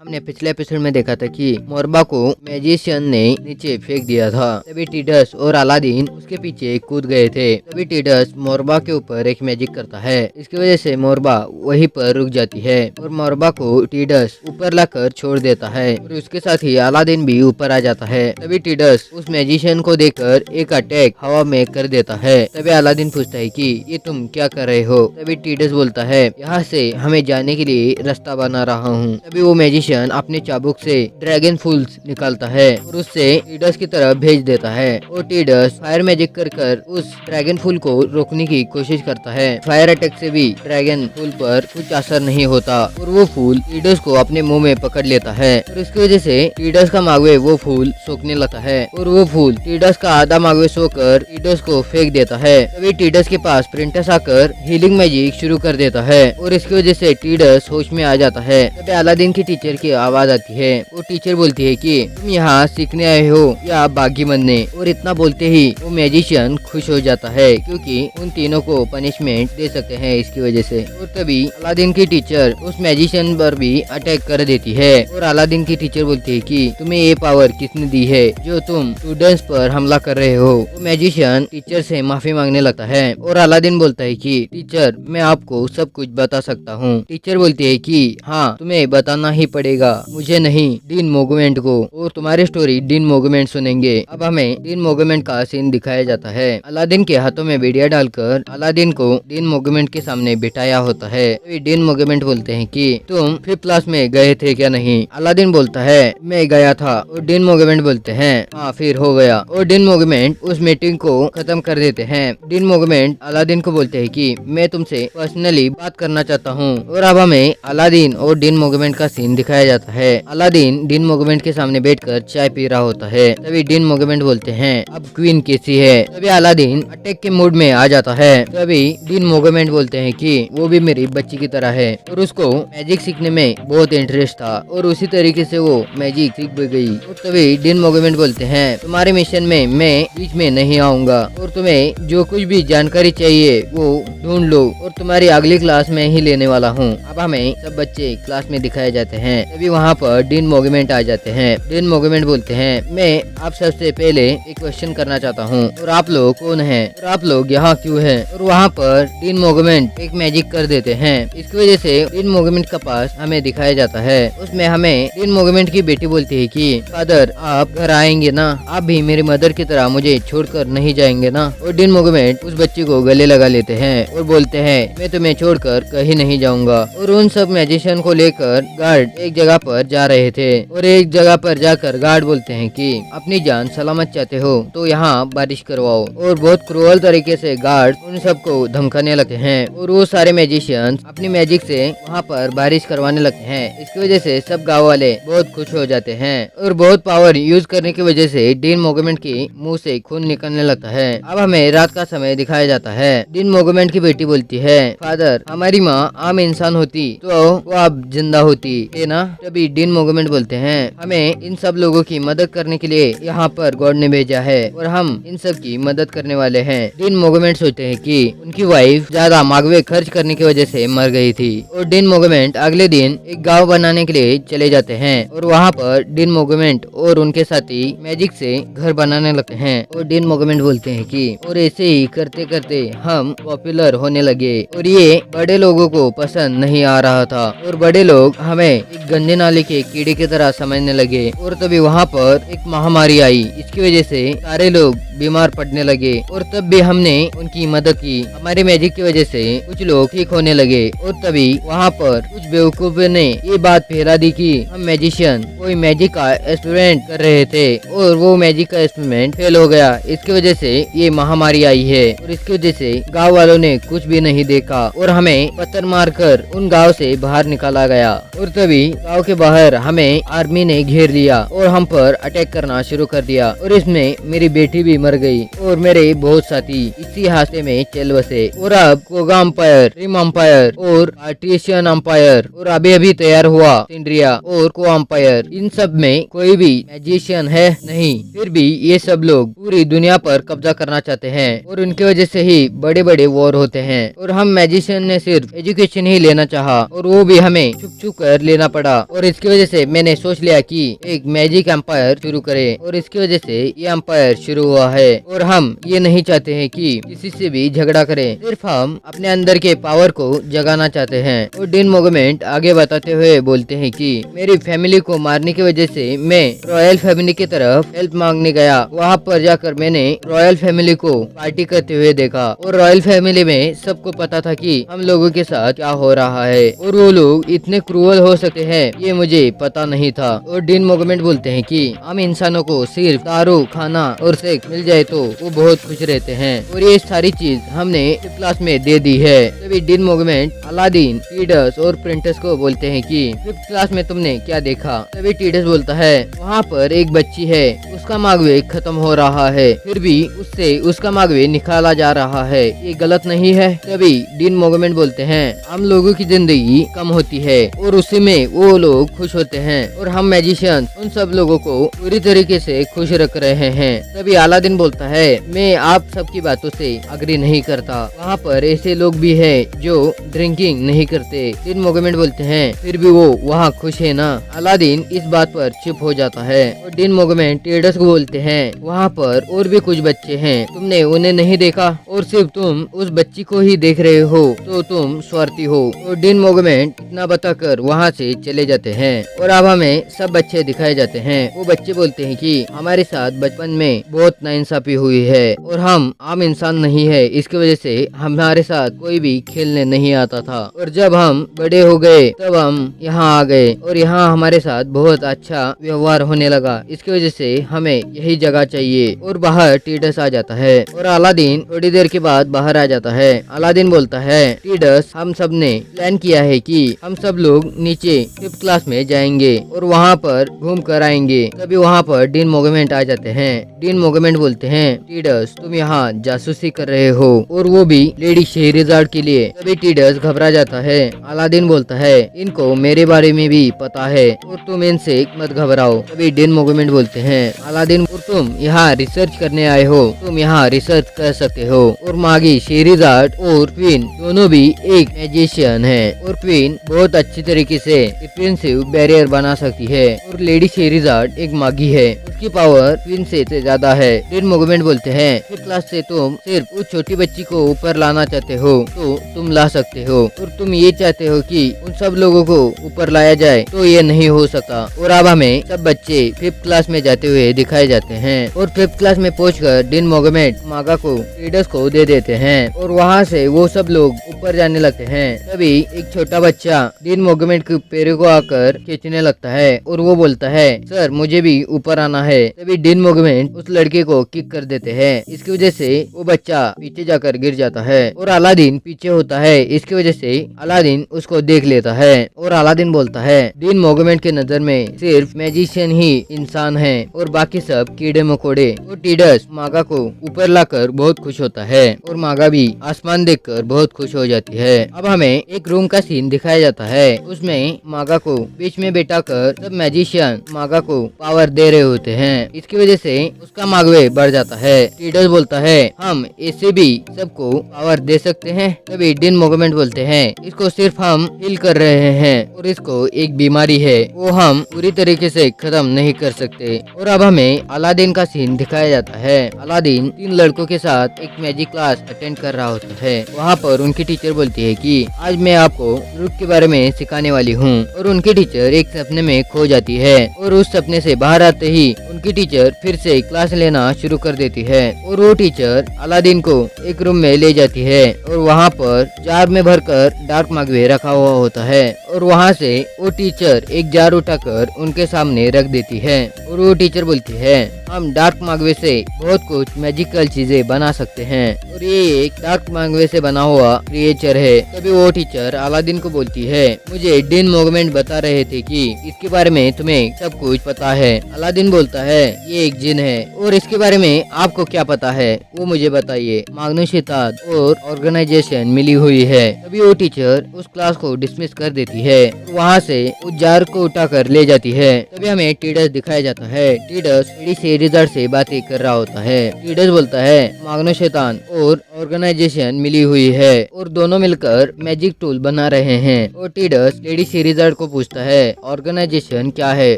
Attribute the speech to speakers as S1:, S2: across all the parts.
S1: हमने पिछले एपिसोड में देखा था कि मोरबा को मैजिशियन ने नीचे फेंक दिया था। तभी टीडस और अलादीन उसके पीछे कूद गए थे। तभी टीडस मोरबा के ऊपर एक मैजिक करता है। इसकी वजह से मोरबा वहीं पर रुक जाती है और मोरबा को टीडस ऊपर लाकर छोड़ देता है और उसके साथ ही अलादीन भी ऊपर आ जाता है। तभी टीडस उस मैजिशियन को देखकर एक अटैक हवा में कर देता है। तभी अलादीन पूछता है कि ये तुम क्या कर रहे हो। तभी टीडस बोलता है यहाँ से हमें जाने के लिए रास्ता बना रहा हूँ। तभी वो मैजिशियन अपने चाबुक से ड्रैगन फूल्स निकालता है और उससे टीडस की तरफ भेज देता है और टीडस फायर मैजिक कर उस ड्रैगन फूल को रोकने की कोशिश करता है। फायर अटैक से भी ड्रैगन फूल पर कुछ असर नहीं होता और वो फूल टीडस को अपने मुंह में पकड़ लेता है और इसकी वजह से टीडस का मागवे वो फूल सूखने लगता है और वो फूल टीडस का आधा मागवे सोकर टीडस को फेंक देता है। तभी टीडस के पास प्रिंटस आकर हीलिंग मैजिक शुरू कर देता है और इसकी वजह से टीडस होश में आ जाता है। तभी अलादीन की टीचर की आवाज आती है। वो टीचर बोलती है कि तुम यहाँ सीखने आए हो या बागी बनने। और इतना बोलते ही वो मैजिशियन खुश हो जाता है क्योंकि उन तीनों को पनिशमेंट दे सकते हैं इसकी वजह से। और तभी अलादीन की टीचर उस मैजिशियन पर भी अटैक कर देती है और अलादीन की टीचर बोलती है कि तुम्हें ये पावर किसने दी है जो तुम स्टूडेंट्स पर हमला कर रहे हो। वो मैजिशियन टीचर से माफी मांगने लगता है और अलादीन बोलता है कि टीचर मैं आपको सब कुछ बता सकता हूँ। टीचर बोलती है कि हाँ तुम्हें बताना ही पड़ेगा, मुझे नहीं डीन मोगमेंट को। और तुम्हारी स्टोरी डीन मोगमेंट सुनेंगे। अब हमें डीन मोगमेंट का सीन दिखाया जाता है। अलादीन के हाथों में बेड़िया डालकर अलादीन को डीन मोगमेंट के सामने बिठाया होता है। तो डीन मोगमेंट बोलते हैं कि तुम 5th क्लास में गए थे क्या नहीं। अलादीन बोलता है मैं गया था और डीन मोगमेंट बोलते हैं हाँ फिर हो गया और डीन मोगमेंट उस मीटिंग को खत्म कर देते हैं। डीन मोगमेंट अलादीन को बोलते हैं कि मैं तुमसे पर्सनली बात करना चाहता हूँ। और अब हमें अलादीन और डीन मोगमेंट का सीन दिखाया जाता है। अलादीन डीन मोगमेंट के सामने बैठकर चाय पी रहा होता है। तभी डीन मोगमेंट बोलते हैं अब क्वीन कैसी है। तभी अलादीन अटैक के मूड में आ जाता है। तभी डीन मोगमेंट बोलते हैं कि वो भी मेरी बच्ची की तरह है और उसको मैजिक सीखने में बहुत इंटरेस्ट था और उसी तरीके से वो मैजिक सीख भी गई। और तभी डीन मोगमेंट बोलते हैं तुम्हारे मिशन में मैं बीच में नहीं आऊंगा और तुम्हें जो कुछ भी जानकारी चाहिए वो ढूंढ लो और तुम्हारी अगली क्लास में ही लेने वाला हूँ। अब हमें सब बच्चे क्लास में दिखाए जाते हैं। तभी वहाँ पर डीन मोगमेंट आ जाते हैं। डीन मोगमेंट बोलते हैं मैं आप सबसे पहले एक क्वेश्चन करना चाहता हूँ और आप लोग कौन हैं और आप लोग यहाँ क्यों हैं। और वहाँ पर डीन मोगमेंट एक मैजिक कर देते हैं। इसकी वजह से डीन मोगमेंट का पास हमें दिखाया जाता है। उसमें हमें डीन मोगमेंट की बेटी बोलती है कि फादर आप घर आएंगे ना, आप भी मेरी मदर की तरह मुझे छोड़कर नहीं जाएंगे ना। और डीन मोगमेंट उस बच्ची को गले लगा लेते हैं और बोलते हैं मैं तुम्हें छोड़कर कहीं नहीं जाऊंगा। और उन सब मैजिशियन को लेकर गार्ड एक जगह पर जा रहे थे और एक जगह पर जाकर गार्ड बोलते हैं कि अपनी जान सलामत चाहते हो तो यहाँ बारिश करवाओ। और बहुत क्रूअल तरीके से गार्ड उन सबको धमकाने लगते हैं और वो सारे मैजिशियन अपनी मैजिक से वहाँ पर बारिश करवाने लगते हैं। इसकी वजह से सब गाँव वाले बहुत खुश हो जाते हैं और बहुत पावर यूज करने की वजह से डीन मोगमेंट की मुंह से खून निकलने लगता है। अब हमें रात का समय दिखाया जाता है। डीन मोगमेंट की बेटी बोलती है फादर हमारी माँ आम इंसान होती तो वो अब जिंदा होती है ना। तभी डीन मोगमेंट बोलते हैं हमें इन सब लोगों की मदद करने के लिए यहाँ पर गॉड ने भेजा है और हम इन सब की मदद करने वाले हैं। डीन मोगमेंट सोचते हैं कि उनकी वाइफ ज्यादा मागवे खर्च करने की वजह से मर गई थी। और डीन मोगमेंट अगले दिन एक गाँव बनाने के लिए चले जाते हैं और वहाँ पर डीन मोगमेंट और उनके साथी मैजिक से घर बनाने लगते हैं। और डीन मोगमेंट बोलते हैं कि और ऐसे ही करते करते हम पॉपुलर होने लगे और ये बड़े लोगों को पसंद नहीं आ रहा था और बड़े लोग हमें एक गंदे नाले के कीड़े की तरह समझने लगे। और तभी वहाँ पर एक महामारी आई। इसकी वजह से सारे लोग बीमार पड़ने लगे और तब भी हमने उनकी मदद की। हमारे मैजिक की वजह से कुछ लोग ठीक होने लगे। और तभी वहाँ पर कुछ बेवकूफों ने ये बात फैला दी कि हम मैजिशियन कोई मैजिक का एक्सपेरिमेंट कर रहे थे और वो मैजिक का एक्सपेरिमेंट फेल हो गया। इसकी वजह से ये महामारी आई है और इसकी वजह से गाँव वालों ने कुछ भी नहीं देखा और हमें पत्थर मारकर उन गाँव से बाहर निकाला गया। और तभी गाँव के बाहर हमें आर्मी ने घेर लिया और हम पर अटैक करना शुरू कर दिया और इसमें मेरी बेटी भी मर गई और मेरे बहुत साथी इसी हादसे में चल बसे। और अब कोगा अंपायर, रिम अंपायर और आर्टिशियन अंपायर और अभी अभी तैयार हुआ सिंड्रिया और को अंपायर, इन सब में कोई भी मैजिशियन है नहीं। फिर भी ये सब लोग पूरी दुनिया पर कब्जा करना चाहते हैं और उनकी वजह से ही बड़े बड़े वॉर होते हैं। और हम मैजिशियन ने सिर्फ एजुकेशन ही लेना चाहा और वो भी हमें छुप छुप कर लेना पड़ा करा और इसकी वजह से मैंने सोच लिया कि एक मैजिक एम्पायर शुरू करे और इसकी वजह से ये एम्पायर शुरू हुआ है। और हम ये नहीं चाहते हैं कि किसी से भी झगड़ा करें, सिर्फ हम अपने अंदर के पावर को जगाना चाहते हैं। और डीन मोगमेंट आगे बताते हुए बोलते हैं कि मेरी फैमिली को मारने की वजह से मैं रॉयल फैमिली की तरफ हेल्प मांगने गया। वहाँ पर जाकर मैंने रॉयल फैमिली को पार्टी करते हुए देखा और रॉयल फैमिली में सबको पता था कि हम लोगों के साथ क्या हो रहा है और वो लोग इतने क्रूअल हो सकते हैं ये मुझे पता नहीं था। और डीन मोगमेंट बोलते हैं कि हम इंसानों को सिर्फ दारू, खाना और सेक्स मिल जाए तो वो बहुत खुश रहते हैं और ये सारी चीज हमने क्लास में दे दी है। तभी डीन मोगमेंट अलादीन, टीडस और प्रिंटस को बोलते हैं कि फिफ्थ क्लास में तुमने क्या देखा। तभी टीडस बोलता है वहाँ पर एक बच्ची है, उसका मागवे खत्म हो रहा है, फिर भी उससे उसका मागवे निकाला जा रहा है, ये गलत नहीं है। तभी डीन मोगमेंट बोलते हैं हम लोगों की जिंदगी कम होती है और उसी में वो लोग खुश होते हैं और हम मैजिशियन उन सब लोगों को पूरी तरीके से खुश रख रहे हैं। तभी अलादीन बोलता है मैं आप सबकी बातों से अग्री नहीं करता, वहाँ पर ऐसे लोग भी हैं जो ड्रिंकिंग नहीं करते। डीन मोगमेंट बोलते हैं फिर भी वो वहाँ खुश है ना। अलादीन इस बात पर चुप हो जाता है और डीन मोगमेंट टीडस को बोलते हैं वहाँ पर और भी कुछ बच्चे हैं, तुमने उन्हें नहीं देखा और सिर्फ तुम उस बच्ची को ही देख रहे हो तो तुम स्वार्थी हो। और डीन मोगमेंट इतना बताकर वहाँ से चले जाते हैं और अब हमें सब बच्चे दिखाए जाते हैं। वो बच्चे बोलते हैं कि हमारे साथ बचपन में बहुत नाइंसाफी हुई है और हम आम इंसान नहीं है, इसकी वजह से हमारे साथ कोई भी खेलने नहीं आता था और जब हम बड़े हो गए तब हम यहाँ आ गए और यहाँ हमारे साथ बहुत अच्छा व्यवहार होने लगा, इसकी वजह से हमें यही जगह चाहिए। और बाहर टीडस आ जाता है और अलादीन थोड़ी देर के बाद बाहर आ जाता है। अलादीन बोलता है टीडस हम सब ने प्लान किया है कि हम सब लोग नीचे फिफ्थ क्लास में जाएंगे और वहाँ पर घूम कर आएंगे। तभी वहाँ पर डीन मोगमेंट आ जाते हैं। डीन मोगमेंट बोलते हैं टीडस तुम यहाँ जासूसी कर रहे हो और वो भी लेडी शेहरिजाद के लिए। तभी टीडस घबरा जाता है। अलादीन बोलता है इनको मेरे बारे में भी पता है और तुम इनसे मत घबराओ। तभी डीन मोगमेंट बोलते हैं अलादीन और तुम यहाँ रिसर्च करने आए हो, तुम यहाँ रिसर्च कर सकते हो। और मागी शेहरिजाद और क्वीन दोनों भी एक मैजिशियन है और क्वीन बहुत अच्छी तरीके से डिफेंसिव बैरियर बना सकती है और लेडी शेहरिजाद एक मागी है, उसकी पावर क्वीन से ज्यादा है। डीन मोगमेंट बोलते हैं फिफ्थ क्लास से तुम सिर्फ उस छोटी बच्ची को ऊपर लाना चाहते हो तो तुम ला सकते हो और तुम ये चाहते हो कि उन सब लोगों को ऊपर लाया जाए तो ये नहीं हो सकता। और अब हमें सब बच्चे फिफ्थ क्लास में जाते हुए दिखाए जाते हैं और फिफ्थ क्लास में पहुंचकर डीन मोगमेंट मागा को टीडस को दे देते हैं और वहाँ से वो सब लोग ऊपर जाने लगते हैं। तभी एक छोटा बच्चा डीन मोगमेंट के पैरों को आकर खींचने लगता है और वो बोलता है सर मुझे भी ऊपर आना है। तभी डीन मोगमेंट उस लड़के को किक कर देते हैं, इसकी वजह से वो बच्चा पीछे जाकर गिर जाता है और अलादीन पीछे होता है, इसकी वजह से अलादीन उसको देख लेता है और अलादीन बोलता है डीन मोगमेंट के नजर में सिर्फ मैजिशियन ही इंसान है और बाकी सब कीड़े मकोड़े। और टीडस मागा को ऊपर लाकर बहुत खुश होता है और मागा भी आसमान देखकर बहुत खुश हो जाती है। अब हमें एक रूम का सीन दिखाया जाता है, उसमें मागा को बीच में बैठाकर सब मैजिशियन मागा को पावर दे रहे होते हैं, इसकी वजह से उसका मागवे बढ़ जाता है। टीडस बोलता है हम ऐसे भी सबको पावर दे सकते हैं। तभी डीन मोगमेंट बोलते हैं इसको सिर्फ हम हील कर रहे हैं और इसको एक बीमारी है वो हम पूरी तरीके से खत्म नहीं कर सकते। और अब हमें अलादीन का सीन दिखाया जाता है। अलादीन 3 लड़कों के साथ एक मैजिक क्लास अटेंड कर रहा होता है। वहाँ पर उनकी टीचर बोलती है कि आज मैं आपको रुक के बारे में सिखाने वाली हूँ और उनकी टीचर एक सपने में खो जाती है और उस सपने से बाहर आते ही उनकी टीचर फिर से क्लास लेना शुरू कर देती है और वो टीचर अलादीन को एक रूम में ले जाती है और वहाँ पर जार में भरकर डार्क मागवे रखा हुआ होता है और वहाँ से वो टीचर एक जार उठाकर उनके सामने रख देती है और वो टीचर बोलती है हम डार्क मागवे से बहुत कुछ मैजिकल चीजें बना सकते हैं और ये एक डार्क मागवे से बना हुआ क्रिएचर है। तभी वो टीचर अलादीन को बोलती है मुझे डीन मोगमेंट बता रहे थे कि इसके बारे में तुम्हें सब कुछ पता है। अलादीन बोलता है ये एक जिन है और इसके बारे में आपको क्या पता है वो मुझे बताइए। माग्नुस इताद और ऑर्गेनाइजेशन मिली हुई है। तभी वो टीचर उस क्लास को डिसमिस कर देती है, वहाँ से उस जार को उठाकर ले जाती है। तभी हमें टीडस दिखाया जाता है। टीडस लेडी शेरिज़ाड से बातें कर रहा होता है। टीडस बोलता है मैग्नो शैतान और ऑर्गेनाइजेशन मिली हुई है और दोनों मिलकर मैजिक टूल बना रहे हैं। और टीडस लेडी शेरिज़ाड को पूछता है ऑर्गेनाइजेशन क्या है,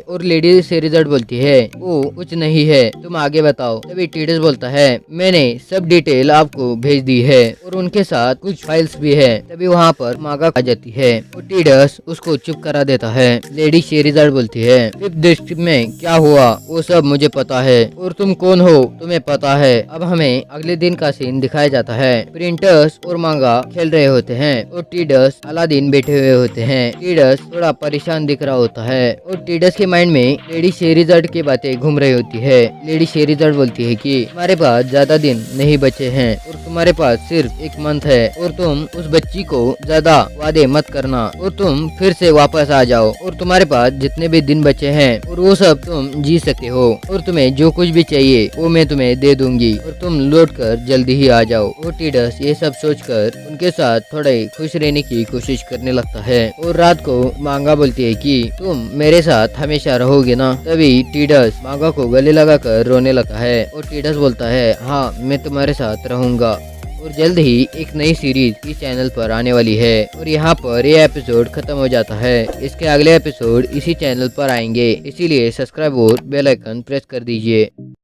S1: और लेडी शेरिज़ाड बोलती है वो कुछ नहीं है, तुम आगे बताओ। तभी टीडस बोलता है मैंने सब डिटेल आपको भेज दी है और उनके साथ कुछ फाइल्स भी है। तभी वहाँ पर मागा आ जाती है और टीडस उसको चुप करा देता है। लेडी शेरिज़ाड बोलती है फिफ्थ डिस्ट्रिक्ट में क्या हुआ वो सब मुझे पता है, और तुम कौन हो तुम्हें पता है। अब हमें अगले दिन का सीन दिखाया जाता है। प्रिंटर्स और मांगा खेल रहे होते हैं और टीडस अलादीन बैठे हुए होते हैं। टीडस थोड़ा परेशान दिख रहा होता है और टीडस के माइंड में लेडी शेरिज़ाड की बातें घूम रही होती है। लेडी शेरिज़ाड बोलती है कि तुम्हारे पास ज्यादा दिन नहीं बचे हैं और तुम्हारे पास सिर्फ एक मंथ है, और तुम उस बच्ची को ज्यादा वादे मत करना और तुम फिर से वापस आ जाओ, और तुम्हारे पास जितने भी दिन बचे हैं और वो सब तुम जी सकते हो, और तुम्हें जो कुछ भी चाहिए वो मैं तुम्हें दे दूंगी, और तुम लौट कर जल्दी ही आ जाओ। और टीडस ये सब सोचकर उनके साथ थोड़े खुश रहने की कोशिश करने लगता है। और रात को मांगा बोलती है कि तुम मेरे साथ हमेशा रहोगे ना। तभी टीडस मांगा को गले लगाकर रोने लगता है और टीडस बोलता है हाँ मैं तुम्हारे साथ रहूंगा। और जल्द ही एक नई सीरीज इस चैनल पर आने वाली है। और यहाँ पर ये एपिसोड खत्म हो जाता है। इसके अगले एपिसोड इसी चैनल पर आएंगे, इसीलिए सब्सक्राइब और बेल आइकन प्रेस कर दीजिए।